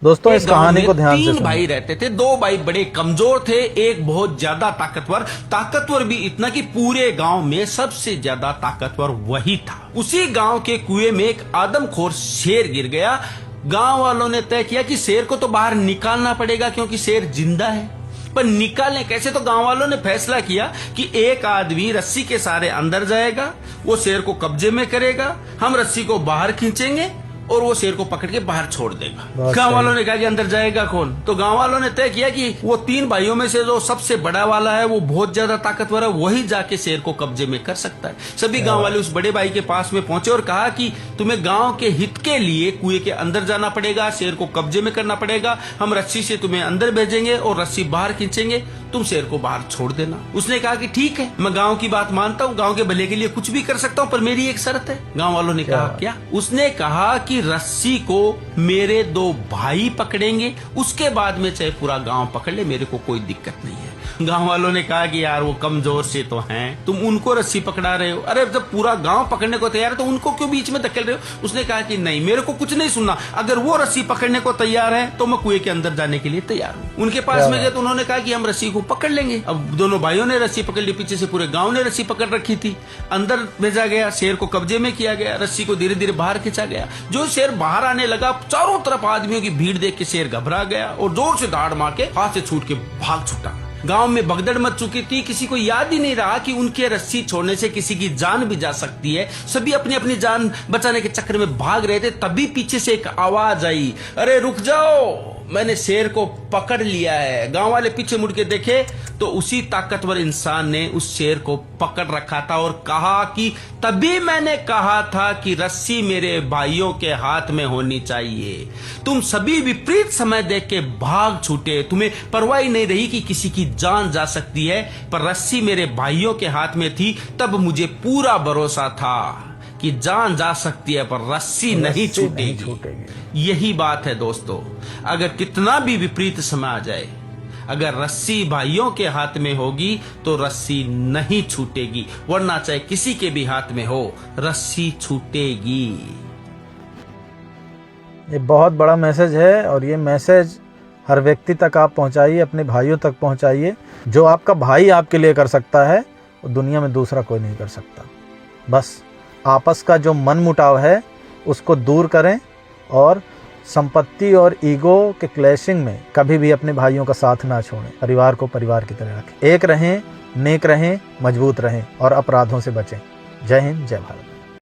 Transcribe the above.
दोस्तों इस कहानी को ध्यान से तीन सुनिए। भाई रहते थे। दो भाई बड़े कमजोर थे, एक बहुत ज्यादा ताकतवर भी इतना कि पूरे गांव में सबसे ज्यादा ताकतवर वही था। उसी गांव के कुएं में एक आदमखोर शेर गिर गया। गांव वालों ने तय किया कि शेर को तो बाहर निकालना पड़ेगा क्योंकि शेर जिंदा है, पर निकालने कैसे? तो गांव वालों ने फैसला किया कि एक आदमी रस्सी के सहारे अंदर जाएगा, वो शेर को कब्जे में करेगा, हम रस्सी को बाहर खींचेंगे और वो शेर को पकड़ के बाहर छोड़ देगा। गांव वालों ने कहा कि अंदर जाएगा कौन? तो गांव वालों ने तय किया कि वो तीन भाइयों में से जो सबसे बड़ा वाला है, वो बहुत ज्यादा ताकतवर है, वही जाके शेर को कब्जे में कर सकता है। सभी गांव वाले उस बड़े भाई के पास में पहुंचे और कहा कि तुम्हें गांव के हित के लिए कुएं के अंदर जाना पड़ेगा, शेर को कब्जे में करना पड़ेगा, हम रस्सी से तुम्हें अंदर भेजेंगे और रस्सी बाहर खींचेंगे, तुम शेर को बाहर छोड़ देना। उसने कहा कि ठीक है, मैं गांव की बात मानता हूँ, गांव के भले के लिए कुछ भी कर सकता हूँ, पर मेरी एक शर्त है। गांव वालों ने कहा क्या? उसने कहा कि रस्सी को मेरे दो भाई पकड़ेंगे, उसके बाद में चाहे पूरा गांव पकड़ ले, मेरे को कोई दिक्कत नहीं है। गांव वालों ने कहा कि यार वो कमजोर से तो हैं, तुम उनको रस्सी पकड़ा रहे हो, अरे जब पूरा गांव पकड़ने को तैयार है तो उनको क्यों बीच में धकेल रहे हो? उसने कहा कि नहीं, मेरे को कुछ नहीं सुनना, अगर वो रस्सी पकड़ने को तैयार है तो मैं कुएं के अंदर जाने के लिए तैयार हूँ। उनके पास में गए तो उन्होंने कहा कि हम रस्सी को पकड़ लेंगे। अब दोनों भाइयों ने रस्सी पकड़ ली, पीछे से पूरे गांव ने रस्सी पकड़ रखी थी। अंदर भेजा गया, शेर को कब्जे में किया गया, रस्सी को धीरे धीरे बाहर खींचा गया। जो शेर बाहर आने लगा, चारों तरफ आदमियों की भीड़ देख के शेर घबरा गया और जोर से दहाड़ मार के हाथ से छूट के भाग छूटा। गांव में भगदड़ मच चुकी थी, किसी को याद ही नहीं रहा कि उनके रस्सी छोड़ने से किसी की जान भी जा सकती है। सभी अपनी अपनी जान बचाने के चक्कर में भाग रहे थे। तभी पीछे से एक आवाज आई, अरे रुक जाओ, मैंने शेर को पकड़ लिया है। गांव वाले पीछे मुड़ के देखे तो उसी ताकतवर इंसान ने उस शेर को पकड़ रखा था और कहा कि तभी मैंने कहा था कि रस्सी मेरे भाइयों के हाथ में होनी चाहिए। तुम सभी विपरीत समय देख के भाग छूटे, तुम्हें परवाह ही नहीं रही कि किसी की जान जा सकती है, पर रस्सी मेरे भाइयों के हाथ में थी। तब मुझे पूरा भरोसा था कि जान जा सकती है पर रस्सी नहीं छूटेगी। यही बात है दोस्तों, अगर कितना भी विपरीत समय आ जाए, अगर रस्सी भाइयों के हाथ में होगी तो रस्सी नहीं छूटेगी, वरना चाहे किसी के भी हाथ में हो, रस्सी छूटेगी। ये बहुत बड़ा मैसेज है और ये मैसेज हर व्यक्ति तक आप पहुंचाइए, अपने भाइयों तक पहुंचाइए। जो आपका भाई आपके लिए कर सकता है वो दुनिया में दूसरा कोई नहीं कर सकता। बस आपस का जो मन मुटाव है उसको दूर करें और संपत्ति और ईगो के क्लैशिंग में कभी भी अपने भाइयों का साथ ना छोड़ें। परिवार को परिवार की तरह रखें, एक रहें, नेक रहें, मजबूत रहें और अपराधों से बचें। जय हिंद, जय भारत।